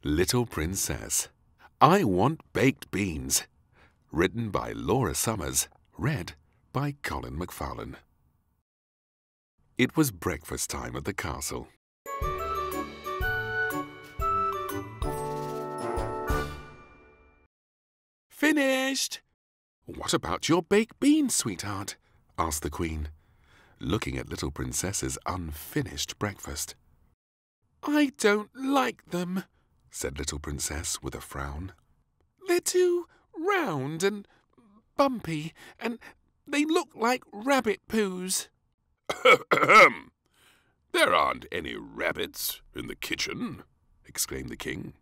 Little Princess, I Want Baked Beans. Written by Laura Summers. Read by Colin McFarlane. It was breakfast time at the castle. Finished! What about your baked beans, sweetheart? Asked the Queen, looking at Little Princess's unfinished breakfast. I don't like them, said Little Princess with a frown. They're too round and bumpy, and they look like rabbit poos. There aren't any rabbits in the kitchen, exclaimed the King.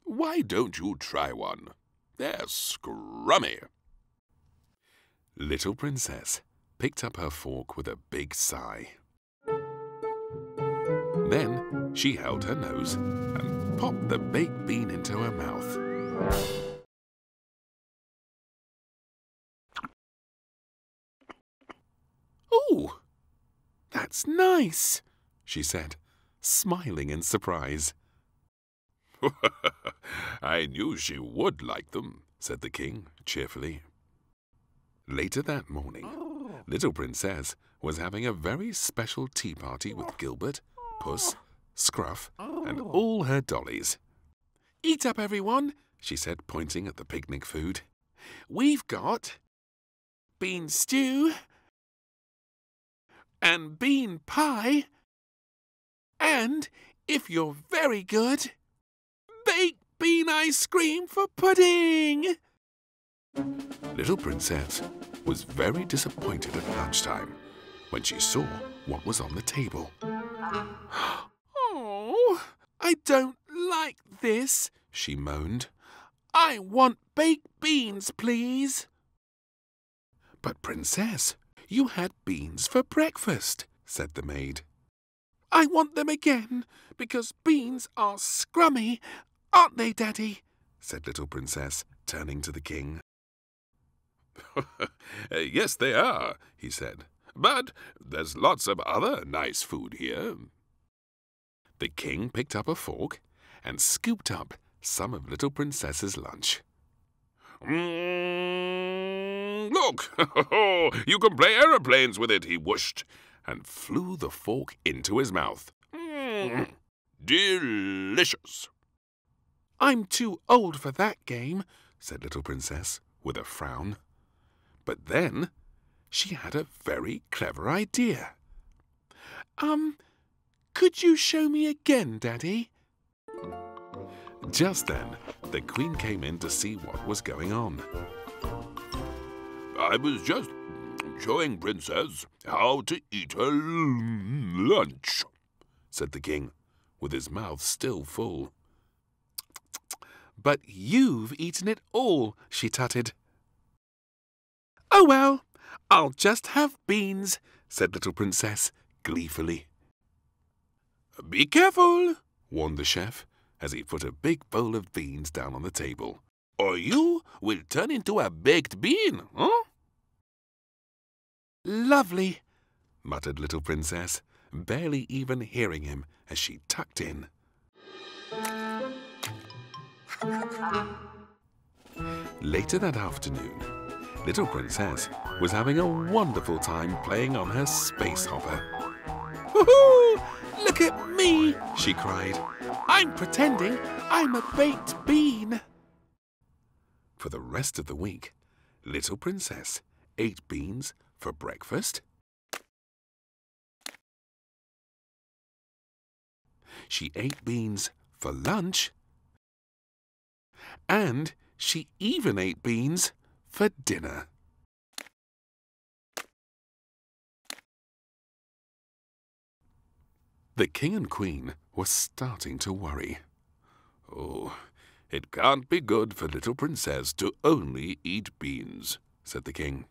Why don't you try one? They're scrummy. Little Princess picked up her fork with a big sigh. Then she held her nose and popped the baked bean into her mouth. "Ooh, that's nice," she said, smiling in surprise. I knew she would like them, said the King cheerfully. Later that morning, Little Princess was having a very special tea party with Gilbert, Puss, Scruff, and all her dollies. "Eat up, everyone," she said, pointing at the picnic food. "We've got bean stew and bean pie and, if you're very good, baked bean ice cream for pudding." Little Princess was very disappointed at lunchtime when she saw what was on the table. "Oh, I don't like this," she moaned. "I want baked beans, please." "But, Princess, you had beans for breakfast," said the maid. "I want them again, because beans are scrummy, aren't they, Daddy?" said Little Princess, turning to the King. Yes, they are, he said. But there's lots of other nice food here. The King picked up a fork and scooped up some of Little Princess's lunch. Look, you can play aeroplanes with it, he whooshed, and flew the fork into his mouth. Delicious. "I'm too old for that game," said Little Princess with a frown. But then she had a very clever idea. Could you show me again, Daddy?" Just then, the Queen came in to see what was going on. "I was just showing Princess how to eat her lunch," said the King, with his mouth still full. "But you've eaten it all," she tutted. "Oh, well, I'll just have beans," said Little Princess gleefully. "Be careful," warned the chef, as he put a big bowl of beans down on the table, "or you will turn into a baked bean, huh?" "Lovely," muttered Little Princess, barely even hearing him as she tucked in. Later that afternoon, Little Princess was having a wonderful time playing on her space hopper. "Woohoo! Look at me!" she cried. "I'm pretending I'm a baked bean." For the rest of the week, Little Princess ate beans for breakfast. She ate beans for lunch. And she even ate beans for dinner. The King and Queen were starting to worry. "Oh, it can't be good for Little Princess to only eat beans," said the King.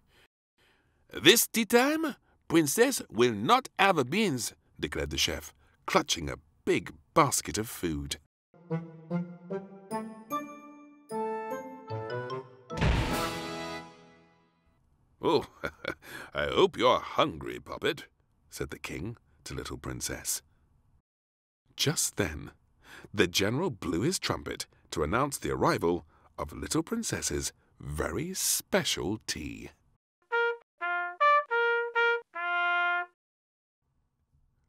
"This tea time, Princess will not have beans," declared the chef, clutching a big basket of food. "Oh, I hope you're hungry, Puppet," said the King to Little Princess. Just then, the general blew his trumpet to announce the arrival of Little Princess's very special tea.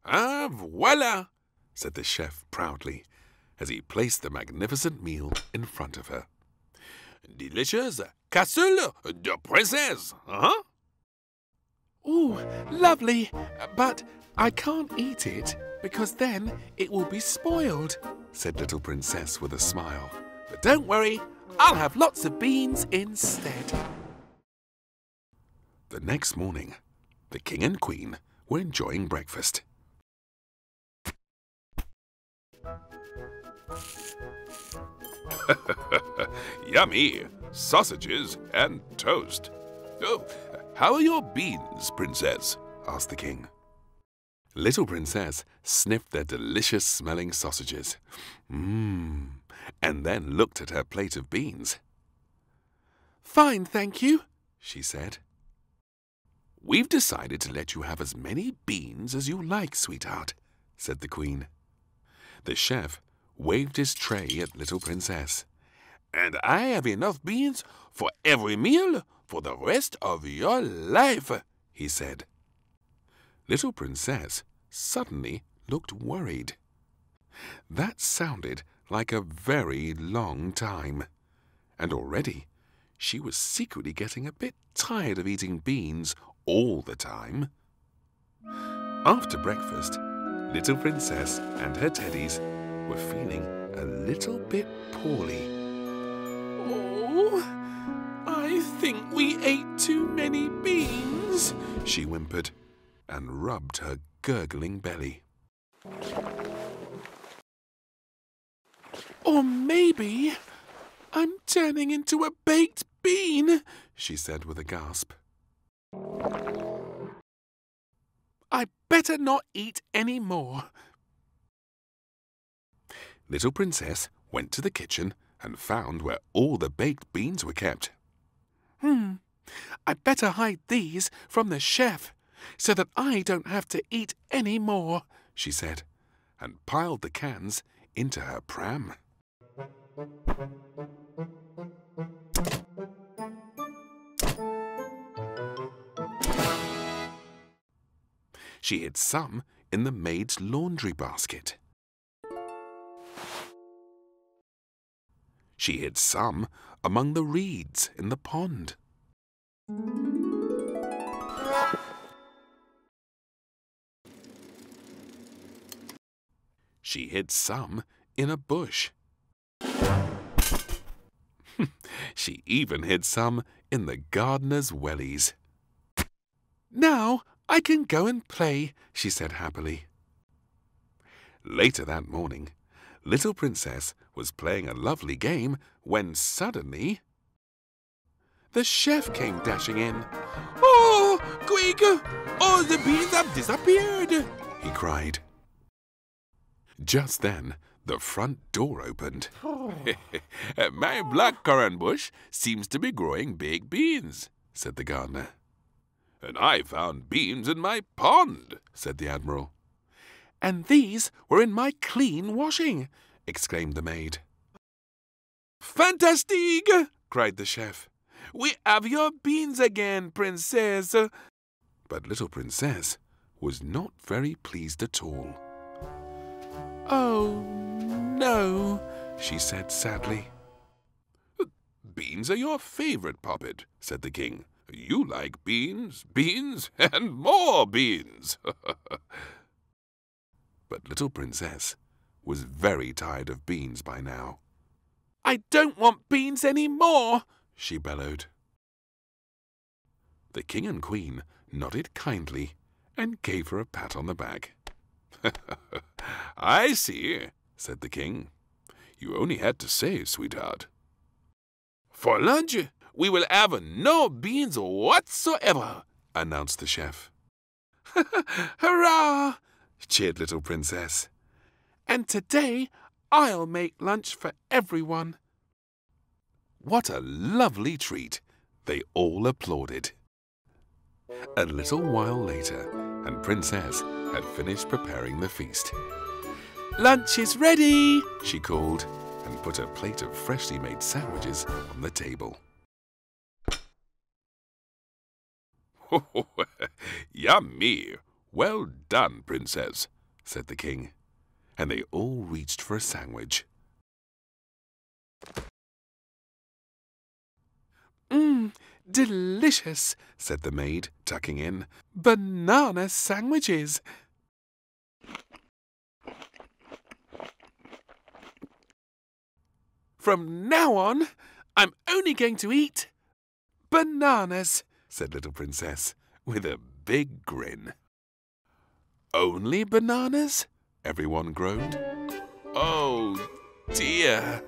"Ah, voila!" said the chef proudly, as he placed the magnificent meal in front of her. "Delicious casserole de princesse, huh?" "Ooh, lovely, but I can't eat it because then it will be spoiled," said Little Princess with a smile. "But don't worry, I'll have lots of beans instead." The next morning, the King and Queen were enjoying breakfast. Yummy! Sausages and toast. Oh, how are your beans, Princess? Asked the king. Little Princess sniffed their delicious-smelling sausages. And then looked at her plate of beans. "Fine, thank you," she said. "We've decided to let you have as many beans as you like, sweetheart," said the Queen. The chef waved his tray at Little Princess. "And I have enough beans for every meal for the rest of your life," he said. Little Princess suddenly looked worried. That sounded like a very long time, and already she was secretly getting a bit tired of eating beans all the time. After breakfast, Little Princess and her teddies were feeling a little bit poorly. "Oh, I think we ate too many beans," she whimpered, and rubbed her gurgling belly. "Or maybe I'm turning into a baked bean," she said with a gasp. "I better not eat any more." Little Princess went to the kitchen and found where all the baked beans were kept. "I'd better hide these from the chef so that I don't have to eat any more," she said, and piled the cans into her pram. She hid some in the maid's laundry basket. She hid some among the reeds in the pond. She hid some in a bush. She even hid some in the gardener's wellies. "Now I can go and play," she said happily. Later that morning, Little Princess was playing a lovely game when suddenly the chef came dashing in. "Oh, quick! All the beans have disappeared!" he cried. Just then, the front door opened. "My blackcurrant bush seems to be growing baked beans," said the gardener. "And I found beans in my pond," said the admiral. "And these were in my clean washing," exclaimed the maid. "Fantastique!" cried the chef. "We have your beans again, Princess." But Little Princess was not very pleased at all. "Oh, no," she said sadly. "Beans are your favorite, Poppet," said the king. "You like beans, beans, and more beans." But Little Princess was very tired of beans by now. "I don't want beans any more," she bellowed. The king and queen nodded kindly and gave her a pat on the back. "I see," said the king. "You only had to say, sweetheart." "For lunch, we will have no beans whatsoever," announced the chef. "Hurrah!" cheered Little Princess. "And today I'll make lunch for everyone." What a lovely treat! They all applauded. A little while later, and Princess had finished preparing the feast. Lunch is ready, she called, and put a plate of freshly made sandwiches on the table. Yummy! Well done, Princess, said the king, and they all reached for a sandwich. Delicious, said the maid, tucking in. Banana sandwiches. From now on, I'm only going to eat bananas, said Little Princess, with a big grin. Only bananas? Everyone groaned. Oh, dear.